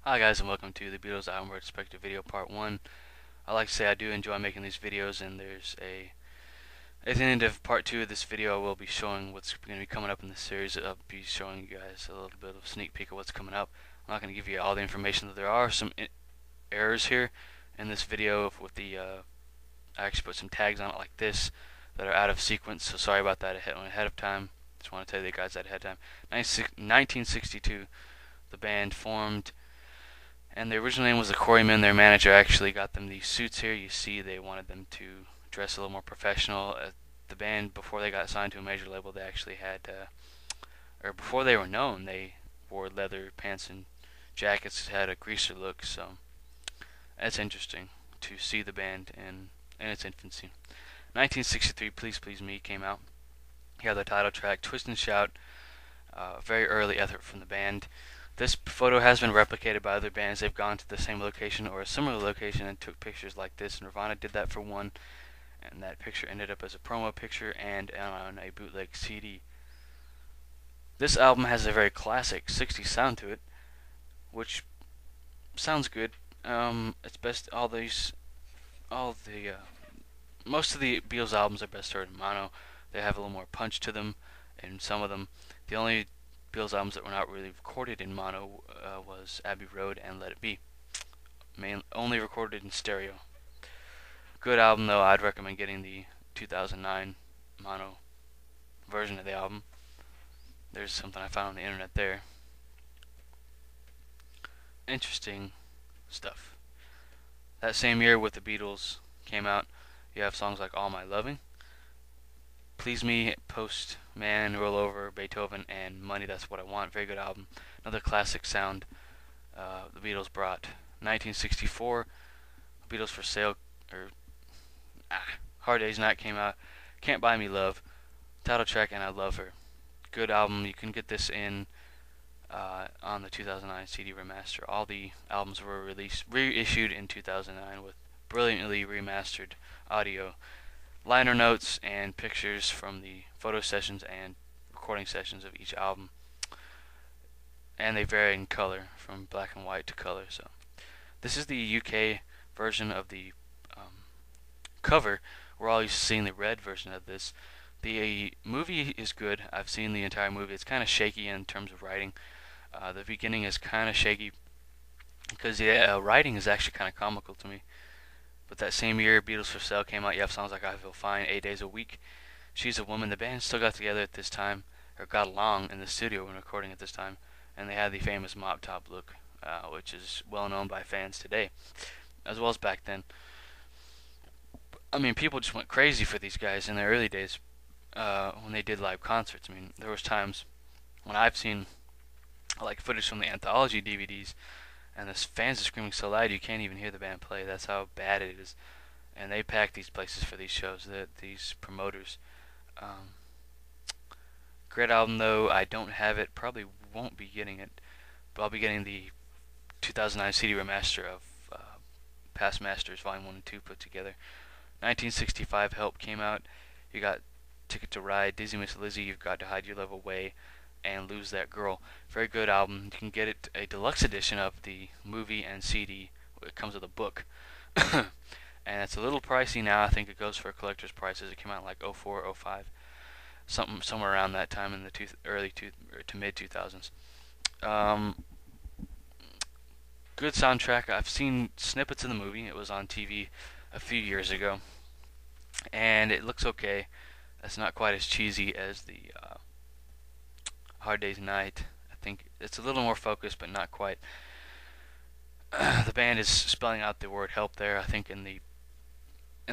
Hi guys, and welcome to the Beatles Album Retrospective video part 1. I like to say I do enjoy making these videos, and at the end of part 2 of this video I will be showing what's going to be coming up in this series. I'll be showing you guys a little bit of a sneak peek of what's coming up. I'm not going to give you all the information, that there are some errors here in this video with I actually put some tags on it like this that are out of sequence, so sorry about that ahead of time. Just want to tell you guys that ahead of time. 1962, the band formed, and the original name was the Quarrymen. Their manager actually got them these suits here. You see, they wanted them to dress a little more professional. The band, before they got signed to a major label, they actually had, or before they were known, they wore leather pants and jackets, had a greaser look. So that's interesting to see the band in its infancy. 1963, Please Please Me came out. You have the title track, Twist and Shout, very early effort from the band. This photo has been replicated by other bands. They've gone to the same location or a similar location and took pictures like this. Nirvana did that for one, and that picture ended up as a promo picture and on a bootleg CD. This album has a very classic 60s sound to it, which sounds good. It's best most of the Beatles albums are best heard in mono. They have a little more punch to them, and some of them. The only Beatles albums that were not really recorded in mono was Abbey Road and Let It Be. Only recorded in stereo. Good album though. I'd recommend getting the 2009 mono version of the album. There's something I found on the internet there. Interesting stuff. That same year, with the Beatles came out, you have songs like All My Loving, Please Me, Postman, Roll Over, Beethoven, and Money, That's What I Want. Very good album. Another classic sound the Beatles brought. 1964, Beatles for Sale, Hard Day's Night came out. Can't Buy Me Love, title track, and I Love Her. Good album. You can get this on the 2009 CD remaster. All the albums were reissued in 2009 with brilliantly remastered audio, liner notes, and pictures from the photo sessions and recording sessions of each album. And they vary in color from black and white to color. So this is the UK version of the cover. We're all used to seeing the red version of this. The movie is good. I've seen the entire movie. It's kind of shaky in terms of writing. The beginning is kind of shaky because the writing is actually kind of comical to me. But that same year, Beatles for Sale came out. You have songs like I Feel Fine, 8 Days a Week, She's a Woman. The band still got together at this time, or got along in the studio when recording at this time, and they had the famous mop top look, which is well known by fans today, as well as back then. I mean, people just went crazy for these guys in the early days when they did live concerts. I mean, there was times when I've seen like footage from the anthology DVDs, and the fans are screaming so loud you can't even hear the band play. That's how bad it is. And they pack these places for these shows, these promoters. Great album though. I don't have it, probably won't be getting it, but I'll be getting the 2009 CD remaster of Past Masters Volume 1 and 2 put together. 1965, Help came out. You got Ticket to Ride, Dizzy Miss Lizzy, You've Got to Hide Your Love Away, and Lose That Girl. Very good album. You can get it a deluxe edition of the movie and CD. It comes with a book. And it's a little pricey now. I think it goes for collector's prices. It came out like 04, 05, somewhere around that time in the early to mid 2000s. Good soundtrack. I've seen snippets of the movie. It was on TV a few years ago, and it looks okay. It's not quite as cheesy as the Hard Day's Night. I think it's a little more focused, but not quite. The band is spelling out the word help there, I think, in the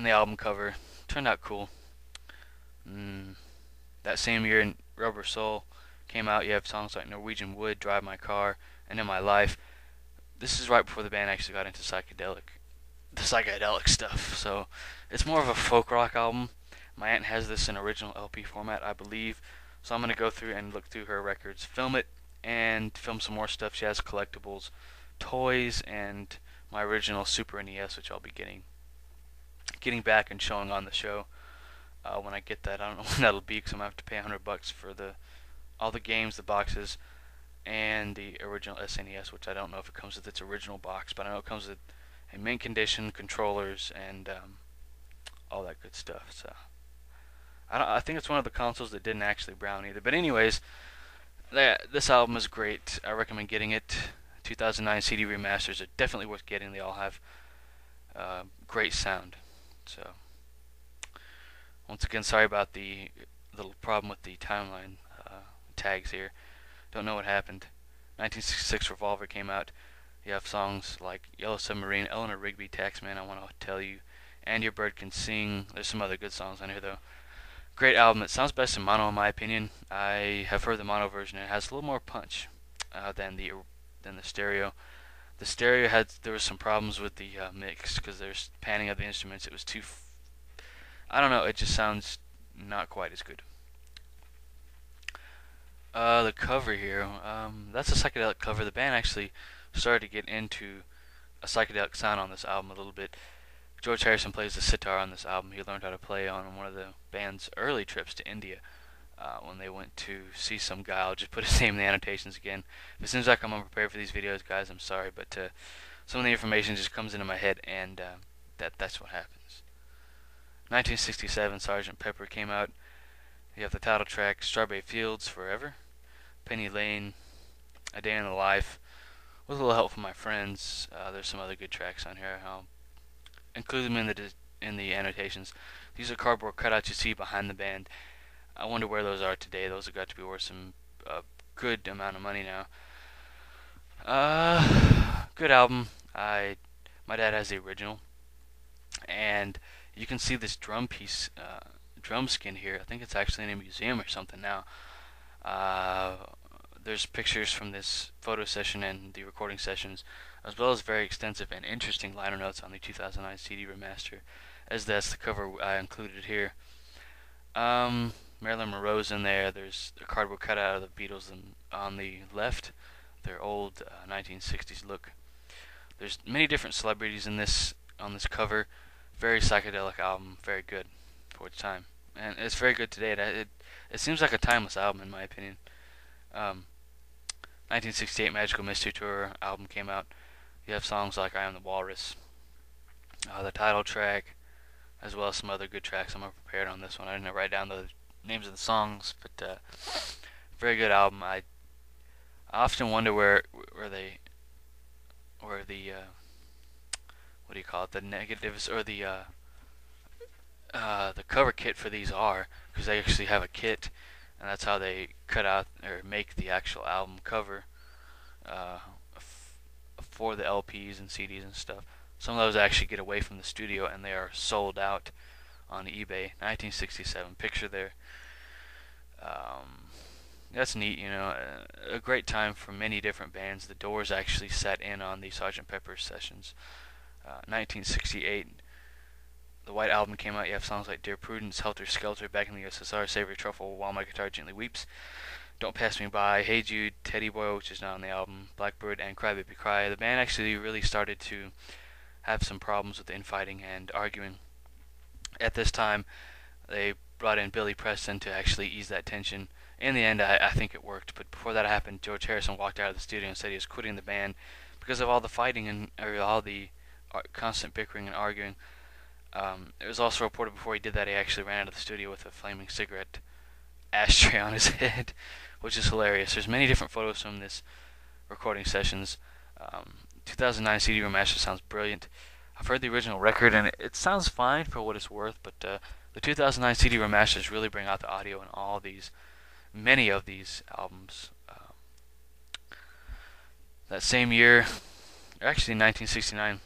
album cover. Turned out cool. That same year, Rubber Soul came out. You have songs like Norwegian Wood, Drive My Car, and In My Life. This is right before the band actually got into psychedelic stuff. So it's more of a folk rock album. My aunt has this in original LP format, I believe. So I'm going to go through and look through her records, film it, and film some more stuff. She has collectibles, toys, and my original Super NES, which I'll be getting back and showing on the show when I get that. I don't know when that'll be, because I'm going to have to pay $100 for all the games, the boxes, and the original SNES, which I don't know if it comes with its original box, but I know it comes with a mint condition, controllers, and all that good stuff. So I think it's one of the consoles that didn't actually brown either. But anyways, this album is great. I recommend getting it. 2009 CD remasters are definitely worth getting. They all have great sound. So once again, sorry about the little problem with the timeline tags here. Don't know what happened. 1966 Revolver came out. You have songs like Yellow Submarine, Eleanor Rigby, Taxman, I Want to Tell You, and Your Bird Can Sing. There's some other good songs on here though. Great album. It sounds best in mono in my opinion. I have heard the mono version. It has a little more punch than the stereo. The stereo there was some problems with the mix because there's panning of the instruments. It was too I don't know. It just sounds not quite as good. The cover here, that's a psychedelic cover. The band actually started to get into a psychedelic sound on this album a little bit. George Harrison plays the sitar on this album. He learned how to play on one of the band's early trips to India when they went to see some guy. I'll just put his name in the annotations again. If it seems like I'm unprepared for these videos, guys, I'm sorry, but some of the information just comes into my head, and that's what happens. 1967, Sgt. Pepper came out. You have the title track, Strawberry Fields Forever, Penny Lane, A Day in the Life. With a little help from my friends, there's some other good tracks on here. I'll include them in the annotations. These are cardboard cutouts you see behind the band. I wonder where those are today. Those have got to be worth some good amount of money now. Good album. My dad has the original, and you can see this drum piece, drum skin here. I think it's actually in a museum or something now. There's pictures from this photo session and the recording sessions, as well as very extensive and interesting liner notes on the 2009 CD remaster, as that's the cover I included here. Marilyn Monroe's in there. There's a cardboard cutout of the Beatles on the left, their old 1960s look. There's many different celebrities on this cover. Very psychedelic album, very good for its time, and it's very good today. It seems like a timeless album in my opinion. 1968 Magical Mystery Tour album came out. You have songs like I Am the Walrus, the title track, as well as some other good tracks. I'm unprepared on this one. I didn't write down the names of the songs, but very good album. I often wonder where the what do you call it, the negatives or the cover kit for these are, because they actually have a kit, and that's how they cut out or make the actual album cover for the LPs and CDs and stuff. Some of those actually get away from the studio and they are sold out on eBay. 1967 picture there. That's neat, you know. A great time for many different bands. The Doors actually sat in on the Sgt. Pepper's sessions. 1968, the White Album came out. You have songs like Dear Prudence, Helter Skelter, Back in the USSR, Savory Truffle, While My Guitar Gently Weeps, Don't Pass Me By, Hey Jude, Teddy Boy, which is not on the album, Blackbird, and Cry Baby Cry. The band actually really started to have some problems with infighting and arguing. At this time, they brought in Billy Preston to actually ease that tension. In the end, I think it worked, but before that happened, George Harrison walked out of the studio and said he was quitting the band because of all the fighting and all the constant bickering and arguing. It was also reported before he did that he actually ran out of the studio with a flaming cigarette ashtray on his head, which is hilarious. There's many different photos from this recording sessions. 2009 CD remaster sounds brilliant. I've heard the original record and it sounds fine for what it's worth, but the 2009 CD remasters really bring out the audio in all these, many of these albums. That same year, or actually 1969,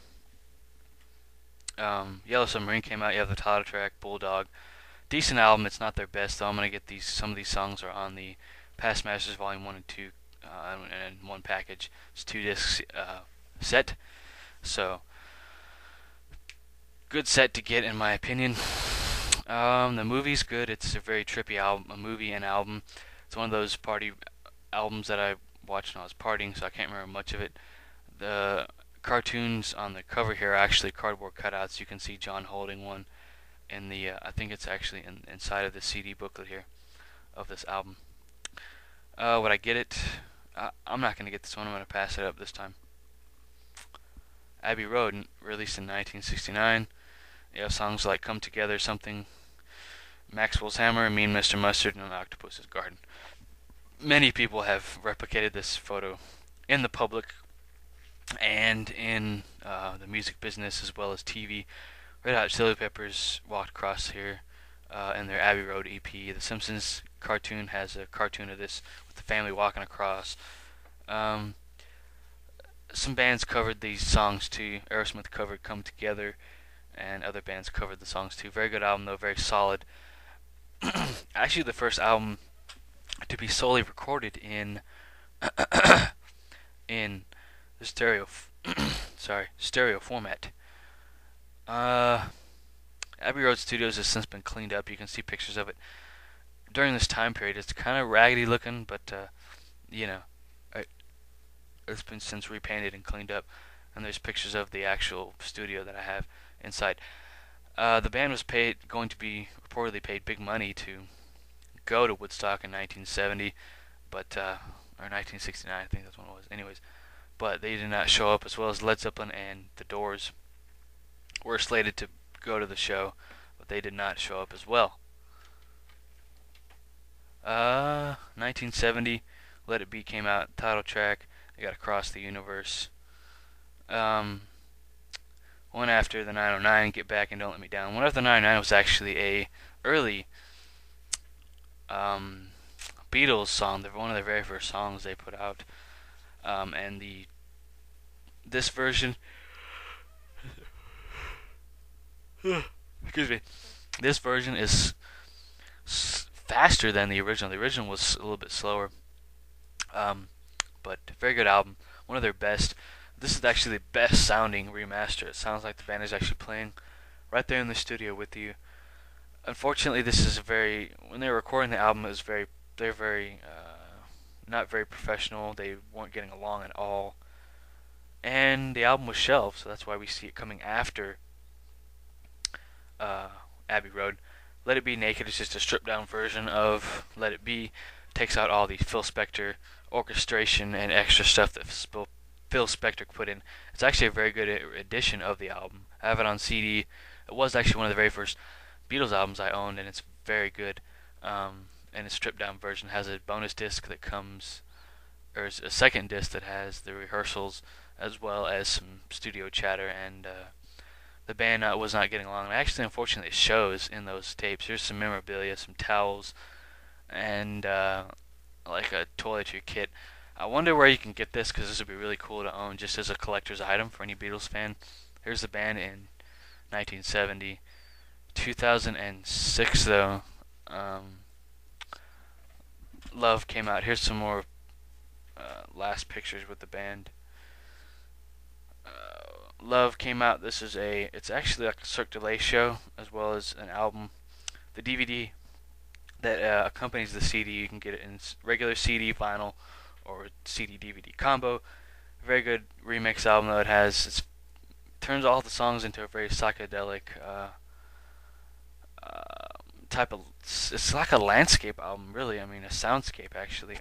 Yellow Submarine came out. You have the title track, Bulldog. Decent album. It's not their best though. I'm gonna get these. Some of these songs are on the Past Masters Volume 1 and 2 in one package. It's 2 discs set. So good set to get in my opinion. The movie's good. It's a very trippy album, a movie and album. It's one of those party albums that I watched when I was partying, so I can't remember much of it. The cartoons on the cover here are actually cardboard cutouts. You can see John holding one in the I think it's actually inside of the CD booklet here of this album. Would I get it? I'm not going to get this one. I'm going to pass it up this time. Abbey Road, released in 1969. You have songs like Come Together, Something, Maxwell's Hammer, Mean Mr. Mustard, and Octopus's Garden. Many people have replicated this photo in the public and in the music business as well as TV. Red Hot Chili Peppers walked across here in their Abbey Road EP. The Simpsons cartoon has a cartoon of this with the family walking across. Some bands covered these songs too. Aerosmith covered Come Together, and other bands covered the songs too. Very good album though, very solid. Actually, the first album to be solely recorded in in the stereo format. Abbey Road Studios has since been cleaned up. You can see pictures of it during this time period. It's kind of raggedy looking, but you know, it's been since repainted and cleaned up. And there's pictures of the actual studio that I have inside. The band was going to be reportedly paid big money to go to Woodstock in 1970, but or 1969, I think that's when it was. Anyways, but they did not show up, as well as Led Zeppelin and the Doors were slated to go to the show, but they did not show up as well. 1970, Let It Be came out, title track. They got Across the Universe. One after the 909, Get Back and Don't Let Me Down. One after the 909 was actually a early Beatles song. One of their very first songs they put out, and this version, excuse me, this version is faster than the original. The original was a little bit slower, but very good album. One of their best. This is actually the best sounding remaster. It sounds like the band is actually playing right there in the studio with you. Unfortunately, this is when they were recording the album, they're very not very professional. They weren't getting along at all, and the album was shelved. So that's why we see it coming after Abbey Road. Let It Be Naked is just a stripped down version of Let It Be. Takes out all the Phil Spector orchestration and extra stuff that Phil Spector put in. It's actually a very good edition of the album. I have it on CD. It was actually one of the very first Beatles albums I owned, and it's very good. And a stripped down version has a bonus disc that comes, or a second disc that has the rehearsals as well as some studio chatter, and the band was not getting along. And actually, unfortunately, it shows in those tapes. Here's some memorabilia, some towels, and like a toiletry kit. I wonder where you can get this, because this would be really cool to own just as a collector's item for any Beatles fan. Here's the band in 1970. 2006 though, Love came out. Here's some more last pictures with the band. Love came out. It's actually like a Cirque du Soleil show as well as an album. The DVD that accompanies the CD, you can get it in regular CD, vinyl, or CD DVD combo. Very good remix album though. It turns all the songs into a very psychedelic type of. It's like a landscape album, really. I mean, a soundscape actually.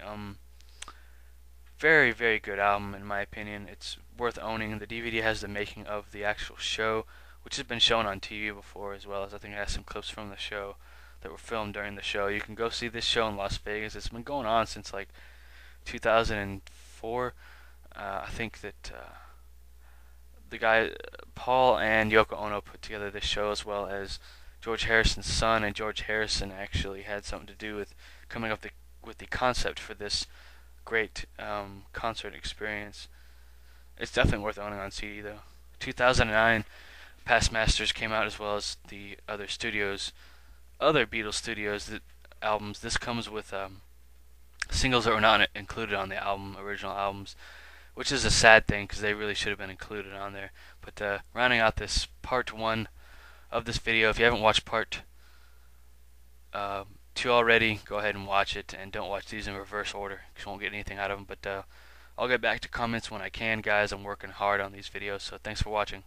Very, very good album in my opinion. It's worth owning. The DVD has the making of the actual show, which has been shown on TV before, as well as I think it has some clips from the show that were filmed during the show. You can go see this show in Las Vegas. It's been going on since like 2004. I think that the guy Paul and Yoko Ono put together this show, as well as George Harrison's son, and George Harrison actually had something to do with coming up with the concept for this great concert experience. It's definitely worth owning on CD though. 2009, Past Masters came out, as well as the other Beatles studios albums. This comes with singles that were not included on the original albums, which is a sad thing because they really should have been included on there. But rounding out this part 1 of this video, if you haven't watched part 2 already, go ahead and watch it, and don't watch these in reverse order because you won't get anything out of them. But I'll get back to comments when I can, guys. I'm working hard on these videos, so thanks for watching.